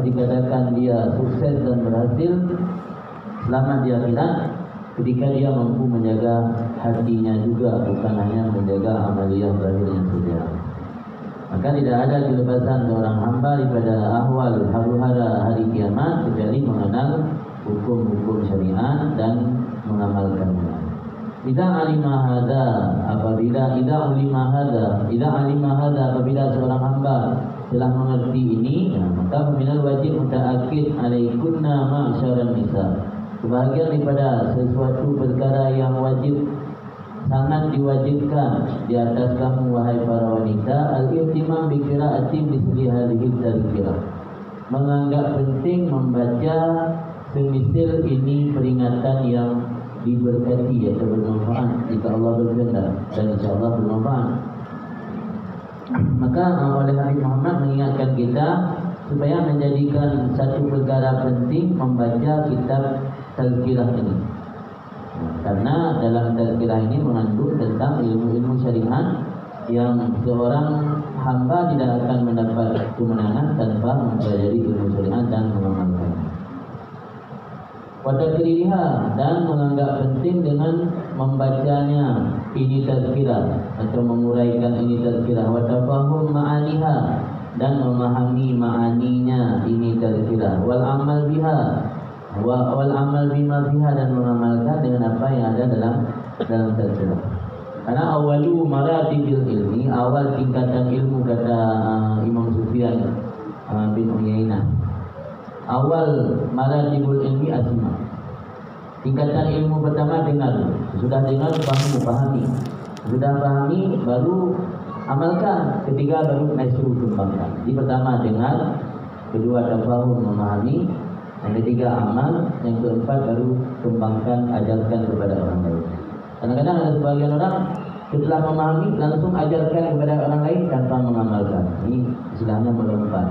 dikatakan dia sukses dan berhasil selama di akhirat ketika dia mampu menjaga hatinya juga, bukan hanya menjaga amaliyah zahirnya saja. Maka tidak ada kelepasan seorang hamba daripada ahwal haru-hara hari kiamat kecuali mengenal hukum-hukum syariat dan mengamalkannya. Apabila seorang hamba telah mengerti ini, maka minal wajib mutaakkid alaikunna ma'syaran nisa. Sebahagian daripada sesuatu perkara yang wajib, sangat diwajibkan di atas kamu wahai para wanita, al-ihtimam bi qiraati misli hadhihi tadhkirah. Menganggap penting membaca semisal ini peringatan yang diberkati atau bermanfaat jika Allah berkehendak, dan insyaallah bermanfaat. Maka oleh Nabi Muhammad mengingatkan kita supaya menjadikan satu perkara penting membaca kitab tazkirah ini. Karena dalam tazkirah ini mengandung tentang ilmu-ilmu syariat yang seorang hamba tidak akan mendapat kemenangan tanpa mempelajari ilmu syariat dan mengamalkannya. Wadakiriha, dan menganggap penting dengan membacanya ini tazkirah atau menguraikan ini tazkirah. Watafahum ma'aniha, dan memahami ma'aninya ini tazkirah. Wal amal biha, wal amal bima biha, dan mengamalkan dengan apa yang ada dalam tazkirah. Karena awalu maratibil ilmi, awal tingkatan ilmu, kata Imam Sufyan bin Uyainah, awal maratibul ilmi asma. Tingkatan ilmu pertama dengar. Sudah dengar, pahami. Sudah pahami, baru amalkan. Ketiga baru nasru, kembangkan. Jadi pertama dengar, kedua tafahum, memahami, yang ketiga amal, yang keempat baru kembangkan, ajarkan kepada orang lain. Kadang-kadang ada sebagian orang setelah memahami langsung ajarkan kepada orang lain tanpa mengamalkan. Ini istilahnya melompat.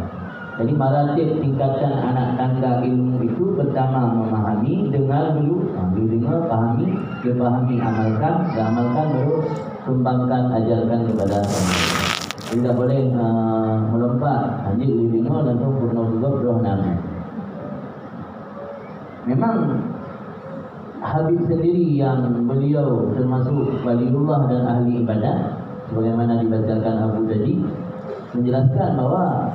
Jadi maratib tingkatan anak tangga ilmu itu pertama memahami, dengar dulu, dengar, pahami, dia pahami, amalkan, dia amalkan, baru kembangkan, ajarkan kepada orang lain. Tidak boleh melompat, hanya dengar langsung purna juga beroh nama. Memang Habib sendiri yang beliau termasuk waliullah dan ahli ibadah, sebagaimana dibacakan Abu tadi, menjelaskan bahwa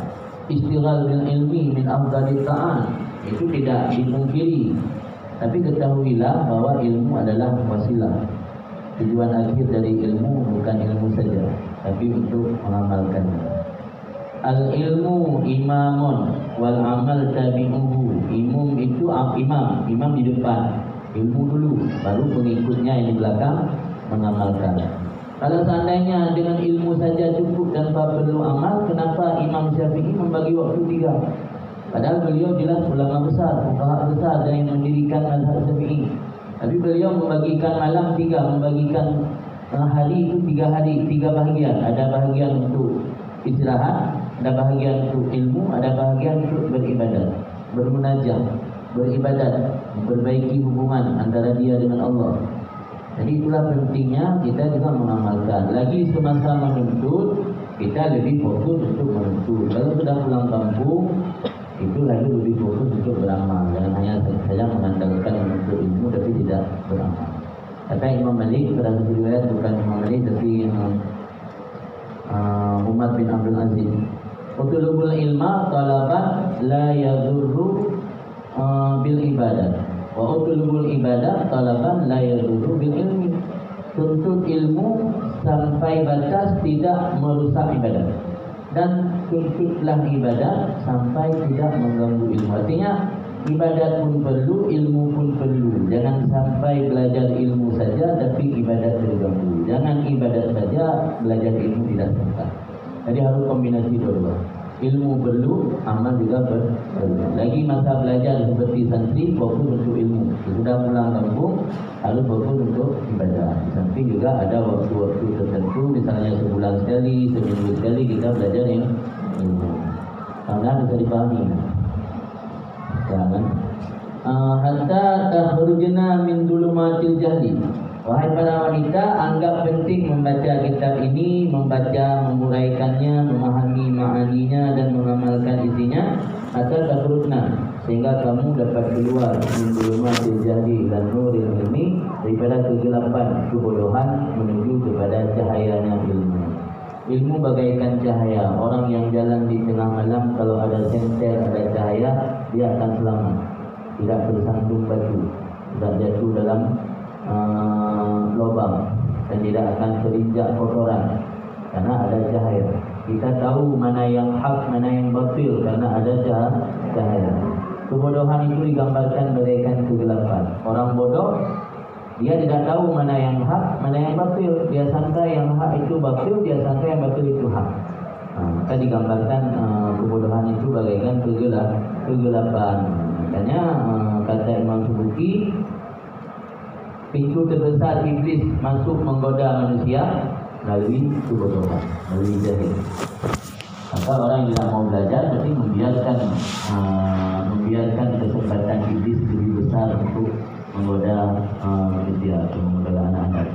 istighal bil ilmi min afdhalit ta'an itu tidak dipungkiri, tapi ketahuilah bahwa ilmu adalah wasilah. Tujuan akhir dari ilmu bukan ilmu saja, tapi untuk mengamalkannya. Al ilmu imamun wal amal tabi'uhu. Imam itu imam di depan, ilmu dulu, baru pengikutnya yang di belakang mengamalkan. Kalau seandainya dengan ilmu saja cukup tanpa perlu amal, kenapa Imam Syafi'i membagi waktu 3? Padahal beliau jelas ulama besar, fuqaha besar dan yang mendirikan mazhab Syafi'i. Tapi beliau membagikan malam 3, membagikan hari itu 3 hari, 3 bahagian. Ada bahagian untuk istirahat, ada bahagian untuk ilmu, ada bahagian untuk beribadat, bermunajat, beribadat, memperbaiki hubungan antara dia dengan Allah. Jadi itulah pentingnya kita juga mengamalkan. Lagi semasa menuntut, kita lebih fokus untuk menuntut. Kalau sudah pulang kampung, itu lagi lebih fokus untuk beramal. Jangan hanya saja mengandalkan menuntut ilmu tapi tidak beramal. Kata Imam Malik, pada riwayat bukan Imam Malik tapi Umar bin Abdul Aziz, utlubul ilma talaban la yadurru bil ibadah. Wa utlubul ibadah talaban la yadurru bil ilmi. Tuntut ilmu sampai batas tidak merusak ibadah, dan tuntutlah ibadah sampai tidak mengganggu ilmu. Artinya ibadat pun perlu, ilmu pun perlu. Jangan sampai belajar ilmu saja tapi ibadat terganggu. Jangan ibadat saja, belajar ilmu tidak sempat. Jadi harus kombinasi dua-dua. Ilmu perlu, amal juga perlu. Lagi masa belajar seperti santri, fokus untuk ilmu. Sudah pulang kampung, harus fokus untuk ibadah. Santri juga ada waktu-waktu tertentu, misalnya sebulan sekali, seminggu sekali kita belajar yang ilmu. Karena bisa dipahami. Jangan. Hatta takhrujna min dulumatil jahli. Wahai para wanita, anggap penting membaca kitab ini, membaca, menguraikannya, memahami ma'aninya dan mengamalkan isinya. Hatta sehingga kamu dapat keluar min dhulumatil jahli ila nuril ilmi, daripada kegelapan kebodohan menuju kepada cahayanya ilmu. Ilmu bagaikan cahaya. Orang yang jalan di tengah malam, kalau ada senter, ada cahaya, dia akan selamat, tidak tersandung batu, tidak jatuh dalam lubang, dan tidak akan terinjak kotoran karena ada cahaya. Kita tahu mana yang hak, mana yang batil karena ada cahaya. Kebodohan itu digambarkan bagaikan kegelapan. Orang bodoh, dia tidak tahu mana yang hak, mana yang batil. Dia sangka yang hak itu batil, dia sangka yang batil itu hak. Maka digambarkan kebodohan itu bagaikan kegelapan. Makanya kata Imam Subuki, pintu terbesar iblis masuk menggoda manusia melalui kebodohan, melalui jahil. Maka orang yang tidak mau belajar berarti membiarkan kesempatan iblis lebih besar untuk menggoda manusia atau menggoda anak-anak.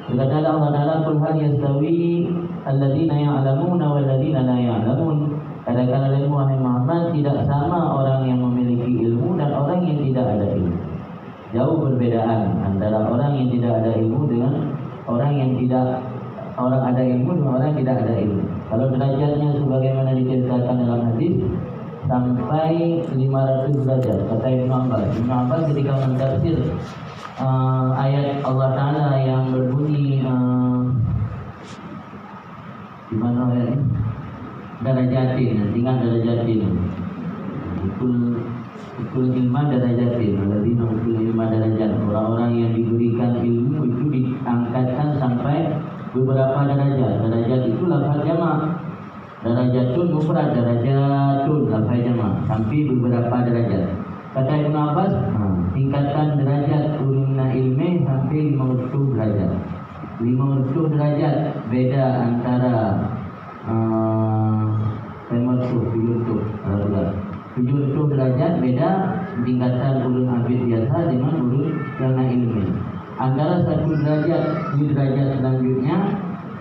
Berkata Allah Taala, "Qul hal yastawi alladziina ya'lamuuna wal ladziina la ya'lamuun." Katakanlah wahai Muhammad, tidak sama orang yang memiliki ilmu dan orang yang tidak ada ilmu. Jauh perbedaan antara orang yang tidak ada ilmu dengan orang yang ada ilmu dengan orang yang tidak ada ilmu. Kalau derajatnya sebagaimana diceritakan dalam hadis sampai 500 derajat, kata Ibnu Abbas. Ibnu Abbas ketika mentafsir ayat Allah Taala yang berbunyi di mana ayat ini? Darajatin, ingat darajatin. Ikul ilma darajatin, alladzina utul ilma darajat. Orang-orang yang diberikan ilmu itu diangkatkan sampai beberapa derajat. Derajat itu lafaz jamak. Darajatun mufrad, darajatun lafaz jamak, sampai beberapa derajat. Kata Ibnu Abbas, tingkatkan derajat ulumna ilmi sampai 50 derajat. 50 derajat beda antara 70 derajat beda tingkatan ulun abid biasa dengan ulun yang ilmi. Antara 1 derajat di derajat selanjutnya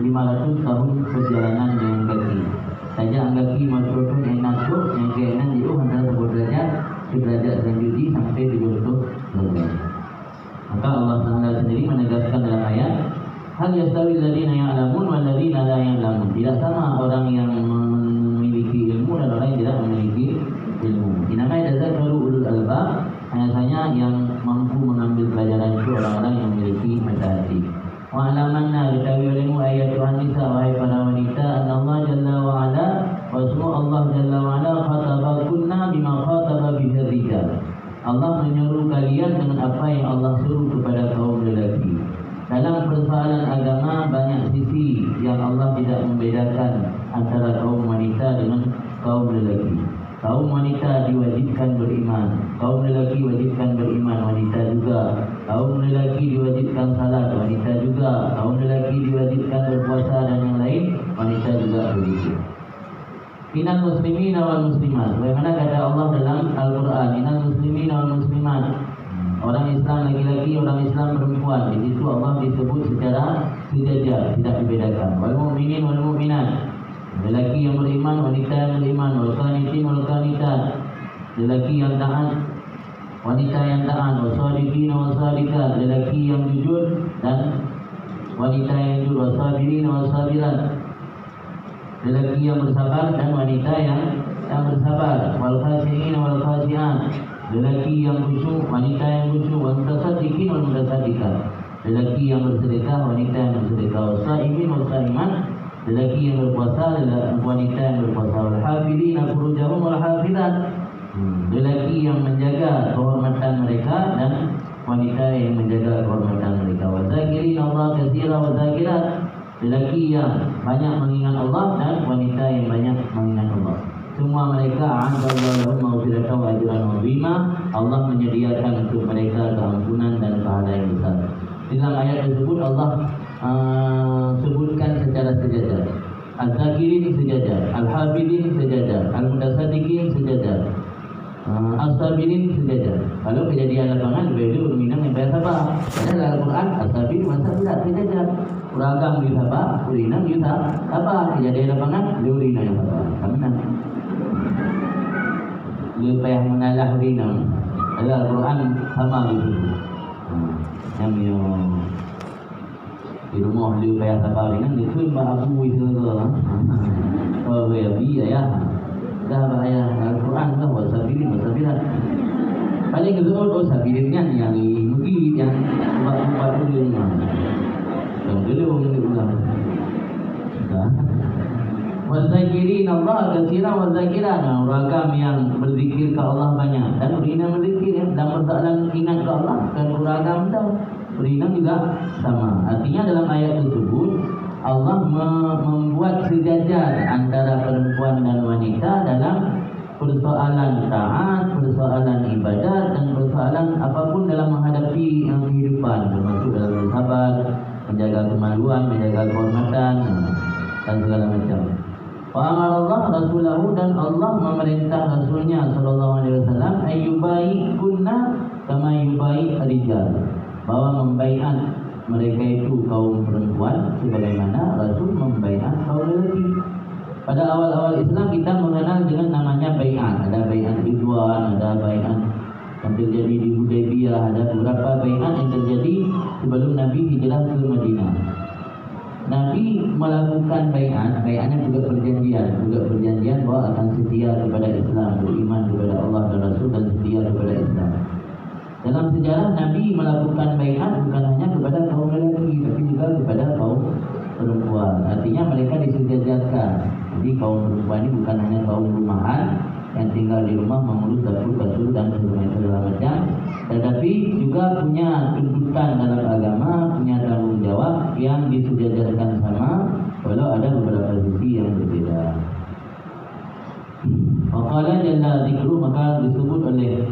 500 tahun perjalanan dengan kaki. Saja kaki maksudun enak tu yang keenan itu antara 1 derajat ke derajat selanjutnya sampai 70 derajat. Maka Allah Taala sendiri menegaskan dalam ayat, hal yastawi alladziina ya'lamuun wal ladziina la ya'lamuun. Tidak sama orang yang memiliki ilmu dan orang yang tidak memiliki ilmu. Inama yadzakkaru ulul albab, hanya yang mampu mengambil pelajaran itu orang-orang yang memiliki mata hati. Wa alamanna diketahui olehmu ayat Tuhan Nisa, wahai para wanita, anna Allah Jalla wa Ala, wa semua Allah Jalla wa Ala khatabakunna bima khataba bihi rijal. Allah menyuruh kalian dengan apa yang Allah suruh kepada kaum lelaki. Dalam persoalan agama banyak sisi yang Allah tidak membedakan antara kaum wanita dengan kaum lelaki. Kaum wanita diwajibkan beriman, kaum lelaki wajibkan beriman, wanita juga. Kaum lelaki diwajibkan salat, wanita juga. Kaum lelaki diwajibkan berpuasa dan yang lain, wanita juga begitu. Innal muslimina wal muslimat, bagaimana kata Allah dalam Al-Quran, innal muslimina wal muslimat, orang Islam laki-laki, orang Islam perempuan. Di situ Allah disebut secara sejajar, tidak dibedakan. Wal mu'minin wal mu'minat, lelaki yang beriman, wanita yang beriman. Wal qanitin wal qanitat, lelaki yang taat, wanita yang taat. Wal shadiqin wal shadiqat, lelaki yang jujur dan wanita yang jujur. Wal sabirin wal sabirat, lelaki yang bersabar dan wanita yang bersabar. Wal khashiin wal khashiat, lelaki yang khusyuk, wanita yang khusyuk. Wal mutasaddiqin wal mutasaddiqat, lelaki yang bersedekah, wanita yang bersedekah. Wal shaimin wal shaimat, lelaki yang berpuasa, wanita yang berpuasa. Wal hafidina furujahum wal hafidat, lelaki yang menjaga kehormatan mereka dan wanita yang menjaga kehormatan mereka. Wa zakirin Allah katsira wa zakirat, lelaki yang banyak mengingat Allah dan wanita yang banyak mengingat Allah. Semua mereka a'adallahu maghfiratan wa ajran 'azima. Allah menyediakan untuk mereka keampunan dan pahala yang besar. Dalam ayat tersebut Allah sebutkan secara sejajar. Al-Zakirin sejajar, Al-Hafidin sejajar, Al-Mutasaddiqin sejajar, As-Sabirin sejajar. Kalau kejadian lapangan begitu minang yang bayar sabar. Dalam Al-Quran As-Sabir masa tidak sejajar. Uragam di sabar, urinang di sabar. Kejadian lapangan, urinang yang sabar. Kami nanti. Lu payah mengalir alah rinam. Al-Quran sama gitu. Yang di rumah dia bayar sabar dengan dia tu mak abu itu tu. Oh ya biaya. Dah bayar Al-Quran dah wasabirin. Paling kedua sabirin kan yang mugi yang buat dulu ni. Yang dulu ni ulang. Dah. Wazakirin Allah katsiran wazakiran, ragam yang berzikir ke Allah banyak dan rina berzikir dalam persoalan ingat ke Allah kan ragam tau. Rina juga sama. Artinya dalam ayat tersebut Allah membuat sejajar antara perempuan dan wanita dalam persoalan taat, persoalan ibadat dan persoalan apapun dalam menghadapi kehidupan, termasuk dalam bersabar, menjaga kemaluan, menjaga kehormatan dan segala macam. Fa'amar Allah Rasulahu, dan Allah memerintah Rasulnya sallallahu alaihi wasallam ayyubai kunna kama yubai rijal, bahwa membaiat mereka itu kaum perempuan sebagaimana Rasul membaiat kaum lelaki. Pada awal-awal Islam kita mengenal dengan namanya baiat. Ada baiat Ridwan, ada baiat yang terjadi di Hudaybiyah, ada beberapa baiat yang terjadi sebelum Nabi hijrah ke Madinah. Nabi melakukan baiatnya juga perjanjian bahwa akan setia kepada Islam, beriman kepada Allah dan Rasul dan setia kepada Islam. Dalam sejarah Nabi melakukan baiat bukan hanya kepada kaum lelaki tapi juga kepada kaum perempuan. Artinya mereka disejajarkan. Jadi kaum perempuan ini bukan hanya kaum rumahan yang tinggal di rumah mengurus dapur kasur dan segala macam, tetapi juga punya tuntutan dalam agama, punya tanggung jawab yang disejajarkan sama, walau ada beberapa sisi yang berbeda. Maqala jalla zikru, maka disebut oleh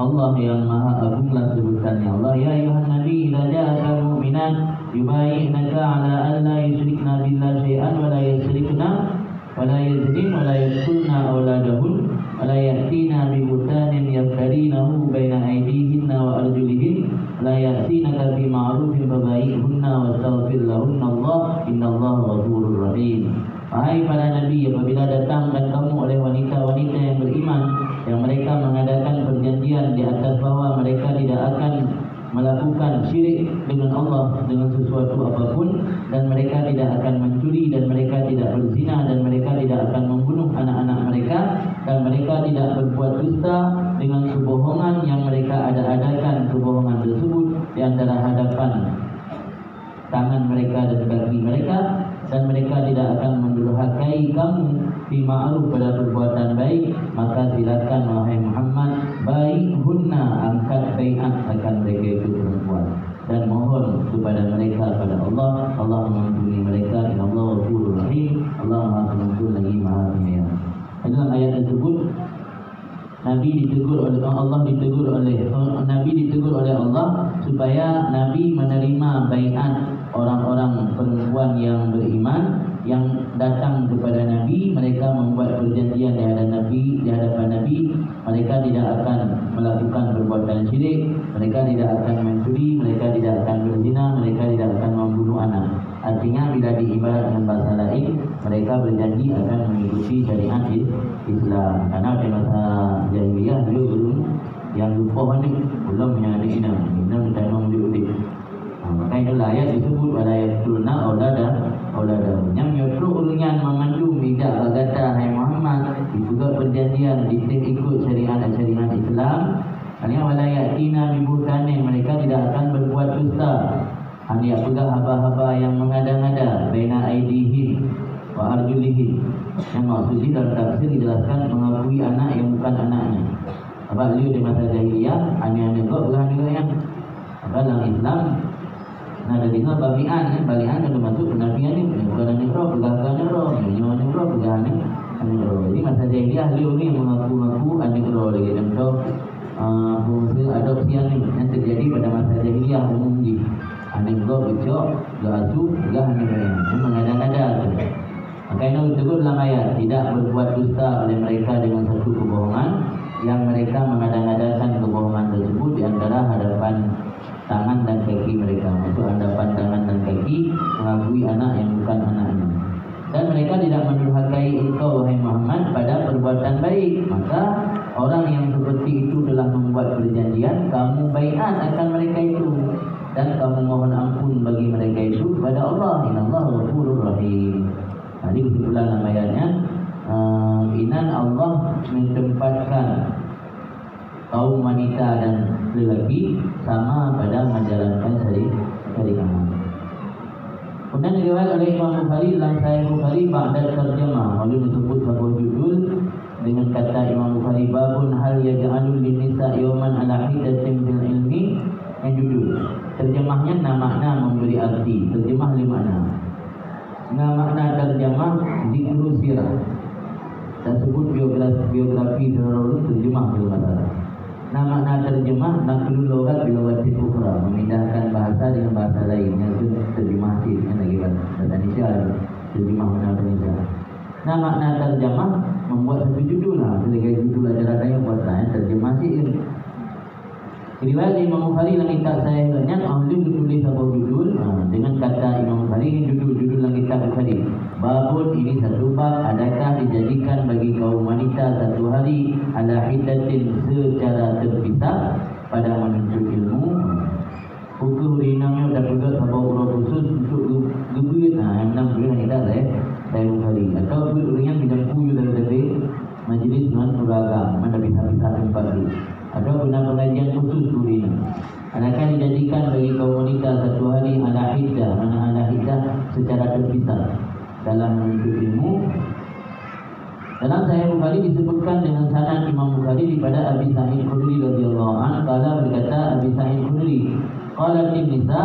Allah yang maha agunglah sebutannya. Allah, ya ayuhan nabi idza ja'aka mu'minat yubayyinaka ala an la yusyrikna billahi syai'an wa la yusyrikna wa la yaznin wa la yaqtulna awladahun wa la ya'tina bi butanin yaftarinahu baina aydihinna wa arjulihin la ya'tinaka bi ma'rufin fabayyihunna wastaghfir lahunna Allah innallaha ghafurur rahim. Wahai para nabi, apabila datang dan kamu oleh wanita-wanita yang beriman yang mereka mengadakan perjanjian di atas bahwa mereka tidak akan melakukan syirik dengan Allah dengan sesuatu apapun, dan mereka tidak akan mencuri, dan mereka tidak berzina, dan mereka tidak akan membunuh anak-anak mereka, dan mereka tidak berbuat dusta dengan kebohongan yang mereka ada-adakan kebohongan tersebut di antara hadapan tangan mereka dan kaki mereka, dan mereka tidak akan mendurhakai kamu fi ma'ruf pada perbuatan baik, maka silakan wahai Muhammad baihunna, angkat baiat akan mereka itu perempuan dan mohon kepada mereka pada Allah. Allah mengampuni mereka, innallaha ghafurur rahim. Allah Maha Pengampun lagi Maha Penyayang. Dalam ayat tersebut Nabi ditegur oleh Allah supaya Nabi menerima baiat orang-orang perempuan yang beriman yang datang kepada Nabi. Mereka membuat perjanjian di hadapan Nabi. Mereka tidak akan melakukan perbuatan syirik, mereka tidak akan mencuri, mereka tidak akan berzina, mereka tidak akan membunuh anak. Artinya bila diibarat dengan bahasa lain, mereka berjanji akan mengikuti syariat Islam. Karena pada masa jahiliyah dia belum yang lupa ni belum menjadi inam tanam diudik. Maka itulah ayat disebut pada ayat tulna aulada yang nyotro ulungan mengandung tidak berkata hai Muhammad, itu juga perjanjian ikut syariat Islam. Hanya walayatina bibutanin, mereka tidak akan berbuat dusta. Hanya juga haba-haba yang mengada-ngada baina aidihim wa arjulihim. Yang maksudnya dalam tafsir dijelaskan mengakui anak yang bukan anaknya. Sebab dia di masa jahiliyah anak-anak kau bukan juga yang dalam Islam. Nah, dari dengar balian kan termasuk penafian ni, bukan anak roh, pegangan roh, nyawa roh, pegangan anak roh. Jadi masa jahiliyah dia ni mengaku-ngaku anak roh lagi. Contoh fungsi adopsian ni yang terjadi pada masa jahiliyah umum di anak roh becok, asuh, anak lain. Ini mengada-ngada tu. Maka ini disebut dalam ayat tidak berbuat dusta oleh mereka dengan satu kebohongan yang mereka mengada-ngadakan kebohongan tersebut di antara hadapan tangan dan kaki mereka. Untuk hadapan tangan dan kaki mengakui anak yang bukan anaknya. Dan mereka tidak mendurhakai engkau wahai Muhammad pada perbuatan baik, maka orang yang seperti itu telah membuat perjanjian, kamu baiat akan mereka itu dan kamu mohon ampun bagi mereka itu kepada Allah. Innallaha ghafurur rahim. Jadi kesimpulan ayatnya, inan Allah menempatkan kaum wanita dan lelaki sama pada menjalankan syariat. Kemudian diriwayat oleh Imam Bukhari dalam Sahih Bukhari ba'da terjemah, lalu disebut sebuah judul dengan kata Imam Bukhari, babun hal yaj'alul linnisa yawman ala hidatin bil ilmi. Yang judul terjemahnya makna memberi arti, terjemah 5 makna. Makna terjemah zikru sirah, tersebut biografi terlalu terjemah bil masalah. Makna terjemah naklul lughat bil lughatin ukhra, memindahkan bahasa dengan bahasa lain, yang itu terjemah sih kan lagi bahasa Indonesia, terjemah mana Indonesia. Makna terjemah membuat satu judul lah, sebagai judul ajaran yang buat lain terjemah sih. Riwayat Imam Bukhari dalam kitab Sahih banyak ahli menulis sebuah judul dengan kata Imam Bukhari, ini judul dalam kitab Bukhari. Babun, ini satu bab, adakah dijadikan bagi kaum wanita satu hari ala hiddatin secara terpisah pada menuntut ilmu. Hukum rinangnya dah pegang sebuah urut khusus untuk gebuit. Yang enam boleh kita Sahih Bukhari. Atau ringan bidang kuyu dari majlis dengan beragam, mana bisa-bisa tempat dulu. Ada guna pengajian khusus turina. Adakah dijadikan bagi kaum wanita satu hari ala hiddah, mana ala hiddah secara terpisah dalam menuntut ilmu. Dalam Sahih Bukhari disebutkan dengan sanad Imam Bukhari daripada Abi Sa'id Khudri radhiyallahu anhu, kala berkata Abi Sa'id Khudri, qalatin nisa,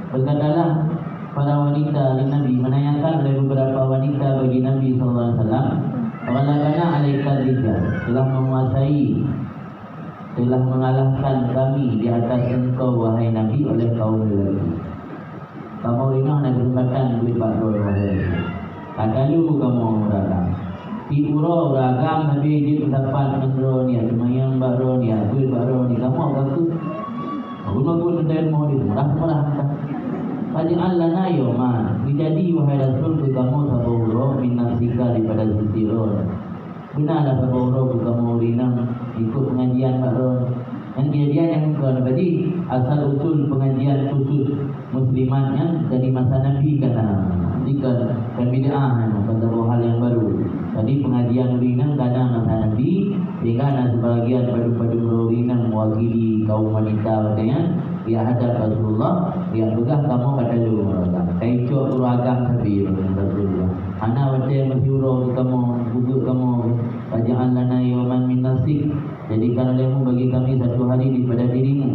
berkatalah para wanita di Nabi, menanyakan oleh beberapa wanita bagi Nabi sallallahu alaihi wasallam, "Walakana alaika rijal, telah mengalahkan kami di atas engkau wahai Nabi oleh kaum lelaki. Kamu rinah nak kesempatan duit bakdor wahai. Katalu kamu ragam. Di uro ragam Nabi di pendapat mendro ni, semayang bakdor ni, duit bakdor ni. Kamu agak tu. Guna-guna dan mau murah-murah. Faj'al lana yawman. Dijadi wahai Rasul ke kamu saburo min nafsika daripada sisiron. Benarlah saburo ke kamu rinang ikut pengajian baru. Dan kejadian yang bukan tadi asal usul pengajian khusus muslimatnya dari masa Nabi kata. Jika bid'ah pada hal yang baru. Tadi pengajian rinang kadang masa Nabi, sehingga ada sebahagian padu-padu rinang mewakili kaum wanita katanya, dia hadap Rasulullah, dia begah kamu kata lu meragam. Kaicok beragam tapi Rasulullah. Ana wate masyuro kamu, gugur kamu, bajaan lana yawman min nasik. Jadikan olehmu bagi kami satu hari daripada dirimu.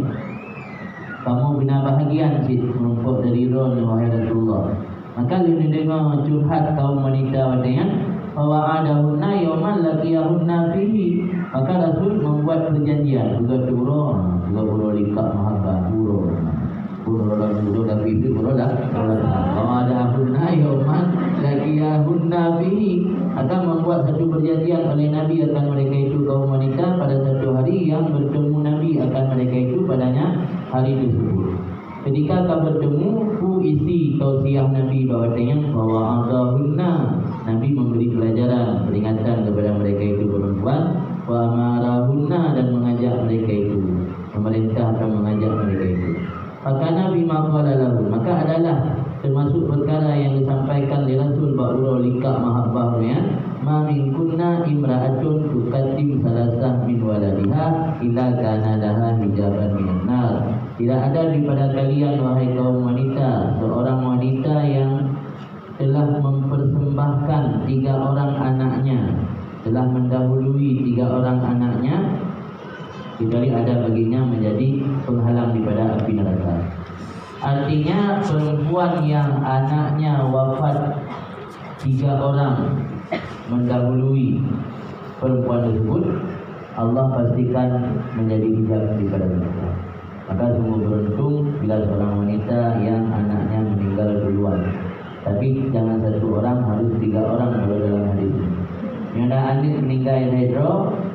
Kamu bina bahagian sit menumpuk dari ron wahai Rasulullah. Maka dia dengar curhat kaum wanita katanya, bahwa adahunna yawman laqiyahunna fihi. Maka Rasul membuat perjanjian juga pura likak mahabbah pura tapi itu pura bahwa adahunna yawman laqiyahunna fihi, akan membuat satu perjanjian oleh Nabi akan mereka itu kaum wanita pada satu hari yang bertemu Nabi akan mereka itu padanya hari tersebut. Ketika kau bertemu, ku isi tausiah Nabi bahwa adahunna, Nabi memberi pelajaran, peringatan kepada mereka itu perempuan, wa amarahunna, dan mengajak mereka itu, pemerintah akan mengajak mereka itu. Maka Nabi qala lahu, maka adalah termasuk perkara yang disampaikan oleh Rasul ba'ura likak mahabbahnya, ma min kunna imra'atun tuqaddim salasah min waladiha illa kana laha hijaban minan nar. Tidak ada daripada kalian wahai kaum wanita seorang wanita yang telah mempersembahkan 3 orang anaknya, telah mendahului 3 orang anaknya, kecuali ada baginya menjadi penghalang daripada api neraka. Artinya perempuan yang anaknya wafat 3 orang mendahului perempuan tersebut, Allah pastikan menjadi hijab daripada mereka. Maka sungguh beruntung bila seorang wanita yang anaknya meninggal duluan. Tapi jangan 1 orang, harus 3 orang kalau dalam hadis ini. Yang ada anis meninggal hidro,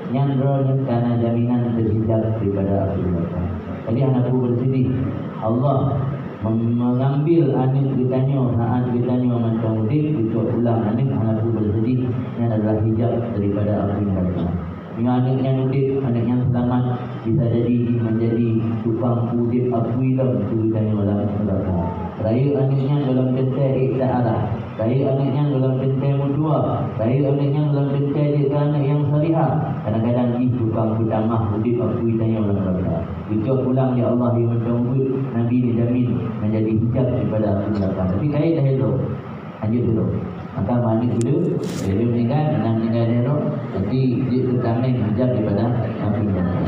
yang dronya karena jaminan terhijab daripada api neraka. Jadi anakku bersedih, Allah mengambil anis ditanya saat ditanya macam mudik itu ulang anis anak itu bersedih yang adalah hijab daripada api neraka. Dengan anak yang mudik, anak yang selamat bisa jadi menjadi tukang udip api dalam ditanya dalam neraka. Raya anaknya dalam kentai arah, raya anaknya dalam kentai mudua, raya anaknya dalam kentai dia anak yang salihah. Kadang-kadang di tukang utamah udip api ditanya dalam neraka. Ucap ulang ya Allah yang mencabut Nabi dijamin menjadi hijab daripada api neraka. Tapi saya dah elok, lanjut dulu. Maka mandi dulu, dia meninggal, anak meninggal elok. Nanti dia tertamai hijab daripada api neraka.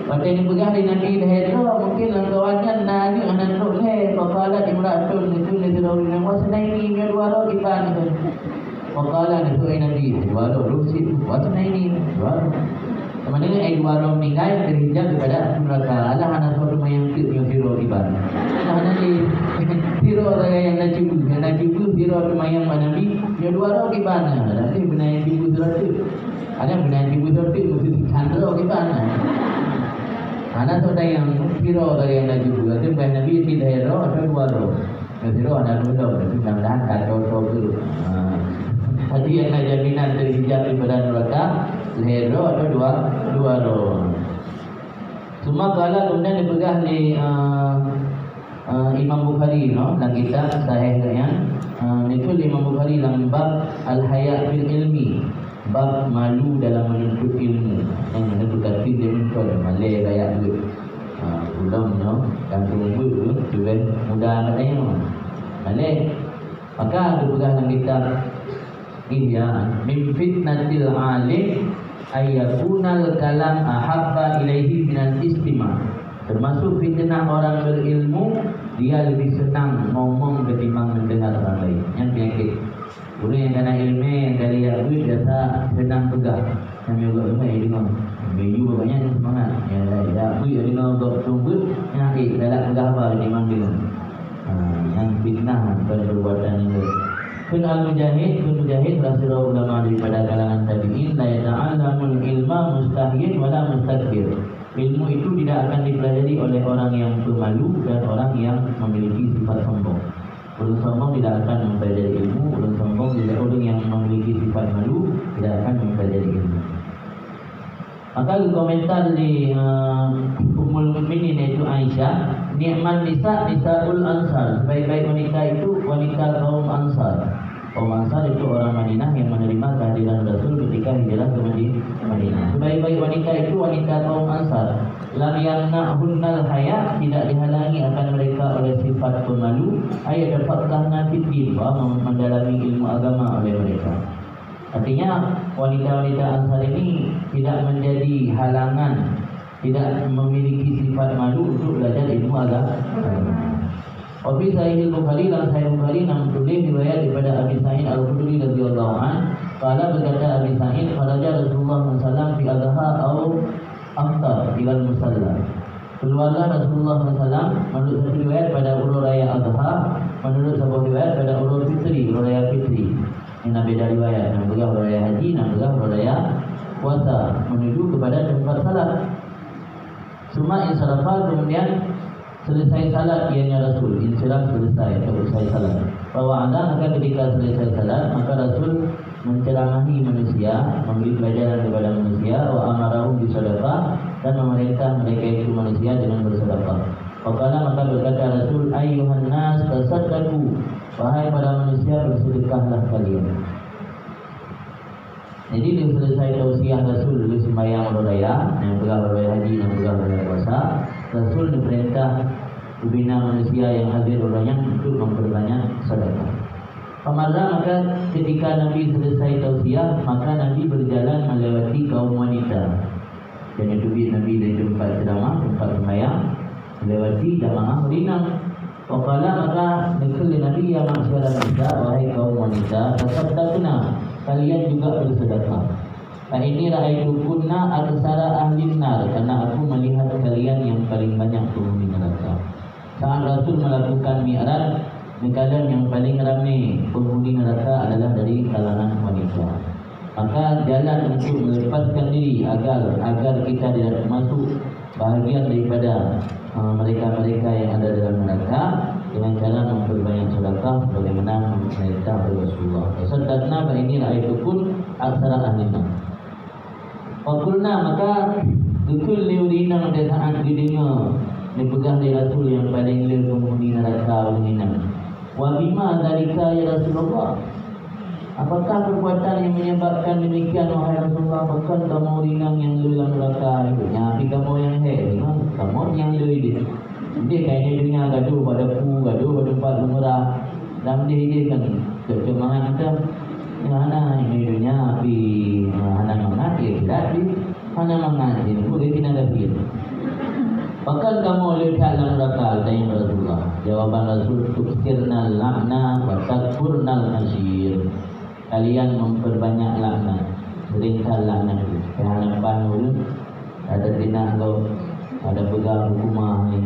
Pada ini pegang di Nabi dah elok, mungkin kawannya Nabi anak elok leh. Fakala imra'atun itu nizraul yang wasnaini min waro iban. Fakala itu Nabi waro rusif wasnaini waro. Kemudian ayat dua orang meninggal terhijab daripada neraka. Allah anak suatu yang zero ibarat. Allah nanti zero orang yang nak cubu zero yang Nabi. Yang dua orang ibarat. Nanti benar yang cubu zero. Ada benar yang cubu zero mesti chandra ibarat. Anak suatu yang zero orang yang nak cubu. Nanti bukan Nabi tidak zero atau dua orang. Zero anak dua orang. Nanti mudah-mudahan kacau tu. Tadi yang nak jaminan terhijab daripada neraka. Lero atau dua roh. Semua kala kemudian dipegang di Imam Bukhari, no, dalam kitab Sahihnya. Itu Imam Bukhari dalam bab al-haya fil ilmi, bab malu dalam menuntut ilmu. Yang menuntut kata dia menuntut malai rakyat tu. Ulang, no, dan tunggu tu mudah katanya. Malai. Maka dipegang dalam kitab min fitnatil alim ayakunal kalam ahabba ilaihi minal istima. Termasuk fitnah orang berilmu, dia lebih senang ngomong ketimbang mendengar orang lain. Yang penyakit orang yang kena ilmu, yang kali yang biasa senang pegang. Yang juga ilmu yang dengar Melayu banyak semangat. Ya aku yang dengar tunggu yang dalam pegang apa ketimbang dengar. Yang fitnah pada perbuatan itu. Kun al-mujahid rasulullah ulama daripada kalangan tabi'in la yata'allamul ilma mustahyin wala mustakbir. Ilmu itu tidak akan dipelajari oleh orang yang pemalu dan orang yang memiliki sifat sombong. Orang sombong tidak akan mempelajari ilmu, orang sombong tidak, orang yang memiliki sifat malu tidak akan mempelajari ilmu. Maka komentar di Ummul Mukminin yaitu Aisyah, ni'man nisaul ansar, sebaik-baik wanita itu wanita kaum ansar. Kaum ansar itu orang Madinah yang menerima kehadiran Rasul ketika hijrah ke Madinah. Sebaik-baik wanita itu wanita kaum ansar. Lam yamna'hunnal haya, tidak dihalangi akan mereka oleh sifat pemalu. Ayat dapatkanna fiddin, mendalami ilmu agama oleh mereka. Artinya wanita-wanita ansar ini tidak menjadi halangan, tidak memiliki sifat malu untuk belajar ilmu agama. Wabi Sahih Bukhari dalam Sahih Bukhari nama tulis riwayat daripada Abi Sa'id Al-Khudri radhiyallahu an. Qala berkata Abi Sa'id, kharaja Rasulullah SAW fi adha atau aftar ila musalla. Keluarlah Rasulullah SAW menurut satu riwayat pada urut raya adha, menurut sebuah riwayat pada urut fitri, urut raya fitri. Ini beda riwayat, yang bergah urut raya haji, yang bergah urut raya puasa, menuju kepada tempat salat. Suma insarafa, kemudian selesai salat ianya Rasul, insiraf selesai atau usai salat. Bahwa anda maka ketika selesai salat, maka Rasul menceramahi manusia, memberi pelajaran kepada manusia, wa amarahum bisadaqah, dan memerintah mereka itu manusia dengan bersedekah. Faqala, maka berkata Rasul, ayyuhan nas tasaddaqu, wahai para manusia bersedekahlah kalian. Jadi dia selesai tausiah Rasul, dia sembahyang raya, yang pegang raya haji, yang pegang raya puasa. Rasul diperintah membina manusia yang hadir raya untuk memperbanyak sedekah. Pamarlah, maka ketika Nabi selesai tausiah, maka Nabi berjalan melewati kaum wanita. Dan itu Nabi dari tempat ceramah, tempat sembahyang, melewati jamaah berenang. Faqala, maka dekil Nabi, ya masyarakat nisa, wahai kaum wanita, tasaddaqna, kalian juga bersedekah. Ini ra'aitukunna aksara ahlin nar, karena aku melihat kalian yang paling banyak penghuni neraka. Saat Rasul melakukan mi'raj, keadaan yang paling ramai penghuni neraka adalah dari kalangan wanita. Maka jalan untuk melepaskan diri agar kita tidak masuk bahagian daripada mereka-mereka yang ada dalam neraka dengan cara memperbanyak sedekah sebagaimana perintah Rasulullah. Sadaqna fa inni ra'aitukum aktsara ahli nar. Fakulna maka betul liurina pada saat didengar dipegang oleh Rasul yang paling penghuni neraka ini. Wa bima dzalika ya Rasulullah? Apakah perbuatan yang menyebabkan demikian wahai Rasulullah? Bukan kamu rinang yang lu dalam neraka itu. Tapi kamu yang kamu yang lu ini. Dia kayaknya dunia gaduh pada gaduh pada tempat lumrah. Dan dia kan kecemahan kita. Mana ini dunia api mana mengaji tidak di mana mengaji boleh tidak ada film. Bahkan kamu lihat dalam neraka tanya Rasulullah. Jawaban Rasul tukirna lakna wa takfurnal nasir. Kalian memperbanyak laknat, seringkal laknat itu. Kehadapan dulu ada tindak lo, ada pegang hukumah ni.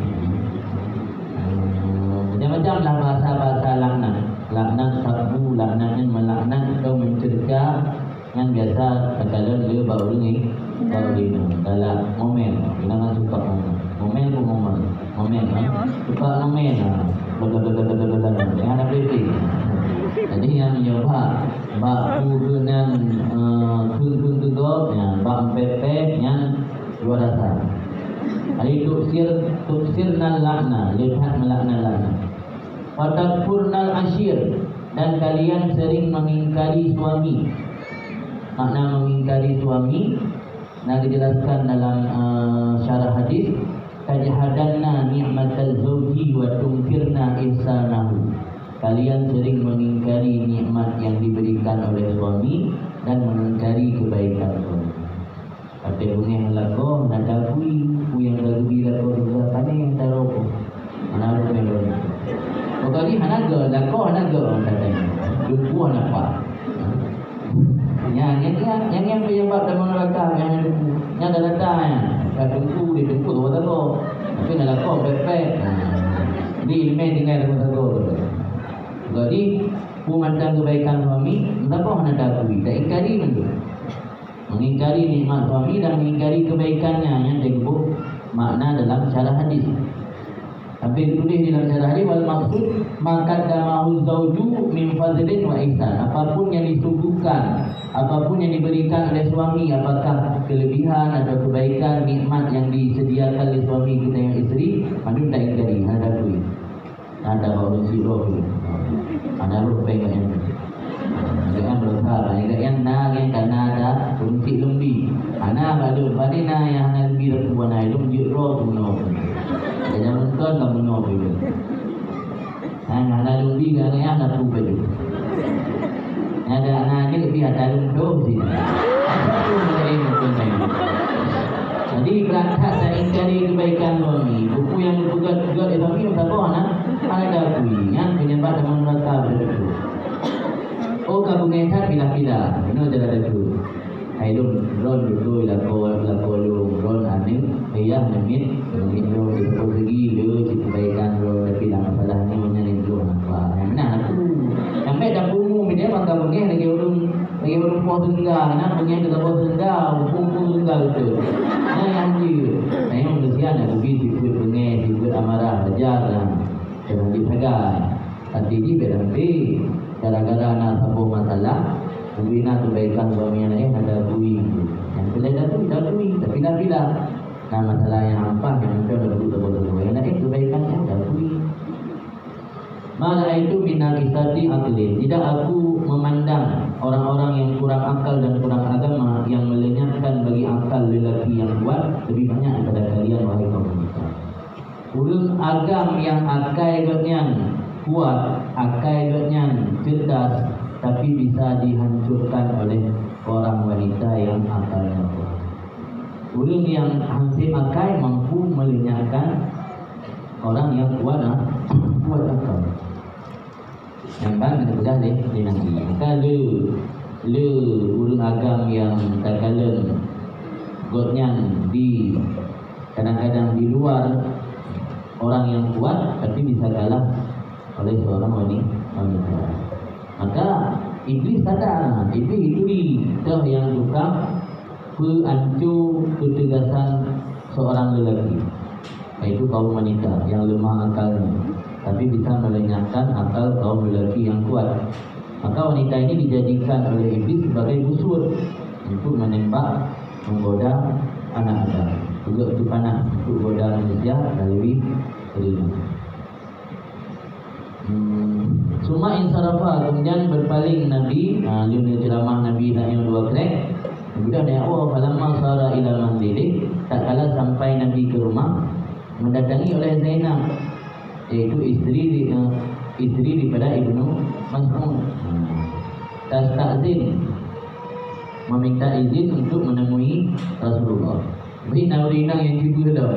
Macam-macam lah bahasa-bahasa laknat. Laknat sabu, laknat yang melaknat atau mencerca yang biasa kalau dia baru ni, baru dia dalam momen. Jangan suka momen pun momen, suka momen. Yang ada kritik. Jadi yang mencoba bak kudunan kun tegok bak pepe yang dua dasar. Hari tuksirnal lakna, lihat melakna lakna. Fatakfurnal asyir, dan kalian sering mengingkari suami. Makna mengingkari suami nak dijelaskan dalam syarah hadis. Kajahadanna ni'matal zawji wa tumfirna ihsanahu. Kalian sering mengingkari nikmat yang diberikan oleh suami dan mengingkari kebaikan suami. Kata bunyi lako nak dakui, ku yang dagubi lako juga kan yang taruh. Mana lu melon. Kali hanaga lako hanaga katanya. Jumpu apa? Yang penyebab dalam neraka yang ada datang. Kata jumpu tu tahu. Tapi nak lako pepek. Di ilmu tinggal dalam tahu. Jadi, memandang kebaikan suami, betapa hendak dakui, tak ingkari benda. Mengingkari nikmat suami dan mengingkari kebaikannya yang disebut makna dalam syarah hadis. Tapi tulis di dalam syarah hadis wal maksud maqaddamahu zawju min fadlin wa ihsan. Apapun yang disuguhkan, apapun yang diberikan oleh suami, apakah kelebihan atau kebaikan nikmat yang disediakan oleh suami kita yang isteri, maka tak ingkari, hendak dakui. Ada bahawa siroh ada rupa yang jangan berusaha yang yang karena ada kunci lumbi ana balu badina yang ana lumbi rupa na lumbi roh kuno jangan menton kamu no itu ana lumbi kan yang ada rupa itu ada anak ni lebih ada lumbi sih itu mulai mungkin jadi berangkat dan ingkari kebaikan suami. Buku yang juga di suami tak tahu anak ada kui yang penyebab dalam neraka begitu. Oh kabungan tak bila-bila, ini ada tu. Aidum ron betul ron aning ayah namit lo itu pergi lo kebaikan lo tapi dah masalah ni menyani lo apa. Yang mana aku sampai dah bungu dia bangga bunga lagi orang puas tengah nak bunga kita puas tengah pun tengah itu. Yang dia saya manusia nak pergi sikit bunga sikit amarah belajar jangan dipegang. Tapi di berhenti gara-gara nak sambung masalah membina kebaikan suami yang lain ada kui yang boleh dakui tapi dah bila nah masalah yang hampa yang mungkin ada betul-betul yang lain kebaikannya ada kui malah itu binakisati aklin. Tidak aku memandang orang-orang yang kurang akal dan kurang agama yang melenyapkan bagi akal lelaki yang kuat lebih banyak daripada kalian wahai kaum wanita. Urus agam yang akaidnya kuat, akaidnya cerdas, tapi bisa dihancurkan oleh orang wanita yang akalnya kuat. Ulun yang hansip akai mampu melenyapkan orang yang kuat akal. Yang bang kita pegang ni nanti. Maka le ulun agam yang terkadang godnya di kadang-kadang di luar orang yang kuat, tapi bisa kalah oleh seorang wanita. Maka iblis sadar, iblis itu yang tukang peancur ketegasan seorang lelaki. yaitu kaum wanita yang lemah akalnya, tapi bisa melenyapkan akal kaum lelaki yang kuat. Maka wanita ini dijadikan oleh iblis sebagai busur untuk menembak, menggoda anak Adam, juga untuk panah, untuk goda manusia melalui telinga. Suma insarafa, kemudian berpaling Nabi, dia ceramah Nabi yang dua krek. Kemudian dia falamma sara ila manzili, tak kala sampai Nabi ke rumah, mendatangi oleh Zainab, yaitu istri daripada Ibnu Mas'ud. Tastazin, meminta izin untuk menemui Rasulullah. Beri naurina yang juga dah.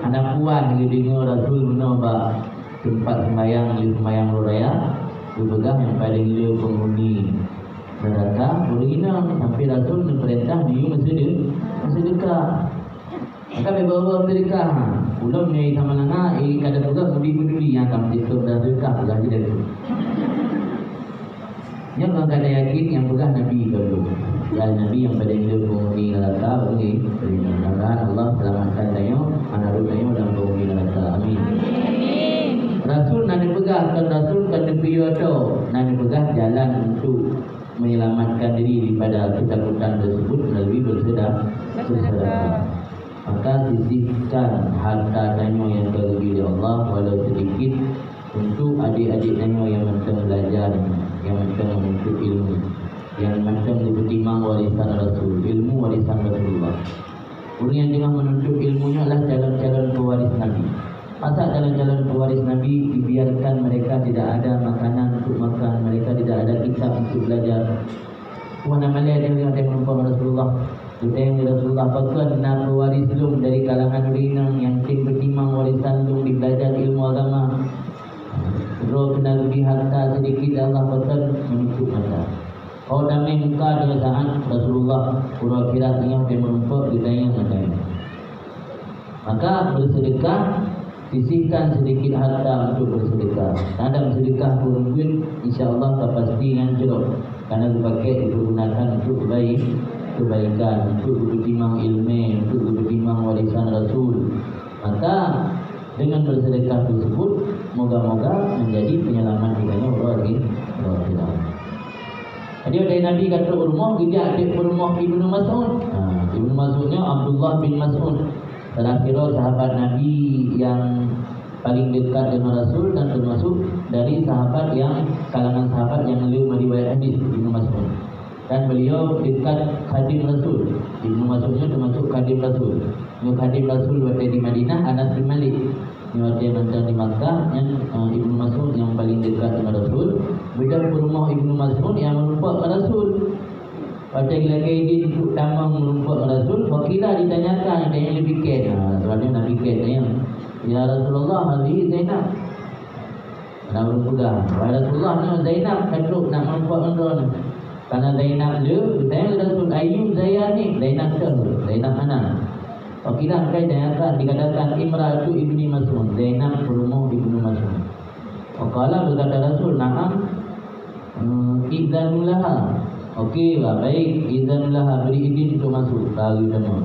Anak puan dia dengar Rasul menambah tempat sembahyang raya, berpegang yang paling dia penghuni neraka. Berina sampai Rasul memperintah dia sedekah. Maka beberapa sedekah. Ulam ni sama langa, kadang juga mudi yang akan ditutup dan sedekah pula tidak itu. Yang kalau ada yakin yang pegang Nabi dulu. Dan Nabi yang pada hidup penghuni neraka bagi mudah-mudahan Allah selamatkan saya, anak saya dalam penghuni neraka. Amin. Rasul nak dipegang, kan Rasul kan dipiyoto, nak dipegang jalan untuk menyelamatkan diri daripada ketakutan tersebut melalui bersedekah. Maka sisihkan harta tanya yang terlebih oleh Allah walau sedikit untuk adik-adik tanya yang macam belajar, yang macam menuntut ilmu, yang macam dipertimang warisan Rasul, ilmu warisan Rasulullah. Orang yang tengah menuntut ilmunya adalah calon-calon pewaris Nabi. Masa calon-calon pewaris Nabi dibiarkan mereka tidak ada makanan untuk makan, mereka tidak ada kitab untuk belajar. Mana malah ada yang menumpang Rasulullah. Kita yang Rasulullah pakai nak pewaris lum dari kalangan rinang yang tim bertimang warisan lum di belajar ilmu agama. Roh kena lebih harta sedikit Allah pakai menutup mata. Kau damai muka dengan saat Rasulullah pura kira tengah dia menumpuk di tayang matanya. Maka bersedekah, sisihkan sedikit harta untuk bersedekah. Dalam sedekah pun insya-Allah pasti yang jeruk karena dipakai digunakan untuk kebaikan, untuk bertimang ilmu, untuk bertimang warisan Rasul. Maka dengan bersedekah tersebut moga-moga menjadi penyelamat dirinya Allah SWT. Jadi dari Nabi kata rumah dia ada rumah Ibnu Mas'ud. Ibnu Mas'udnya Abdullah bin Mas'ud. Salah kira sahabat Nabi yang paling dekat dengan Rasul dan termasuk dari sahabat yang kalangan sahabat yang beliau meriwayat hadis Ibnu Mas'ud. Dan beliau dekat khadim Rasul. Ibnu Mas'udnya termasuk khadim Rasul. Yang khadim Rasul waktu di Madinah Anas bin Malik. Waktu yang di Makkah yang Ibnu Mas'ud yang paling dekat dengan Rasul. Beda rumah Ibnu Mas'ud yang merumpuk Rasul. Waktu lagi dia duduk tamang merumpuk Rasul, fakilah ditanyakan ada yang lebih ket. Sebabnya Nabi ket ya Rasulullah, hari Zainab. Nak berpegang. Wahai Rasulullah, ni Zainab kaduk nak merumpuk endon. Karena Zainab dia, ditanya Rasul, ayu Zainab ni? Zainab ke? Zainab mana? Fakilah mereka tanyakan, dikatakan Imratu Ibni Mas'ud, Zainab rumah Ibnu Mas'ud. Fakilah berkata Rasul, na'am, izanulaha. Okey lah, baik, izanulaha, beri izin untuk masuk. Lalu sama.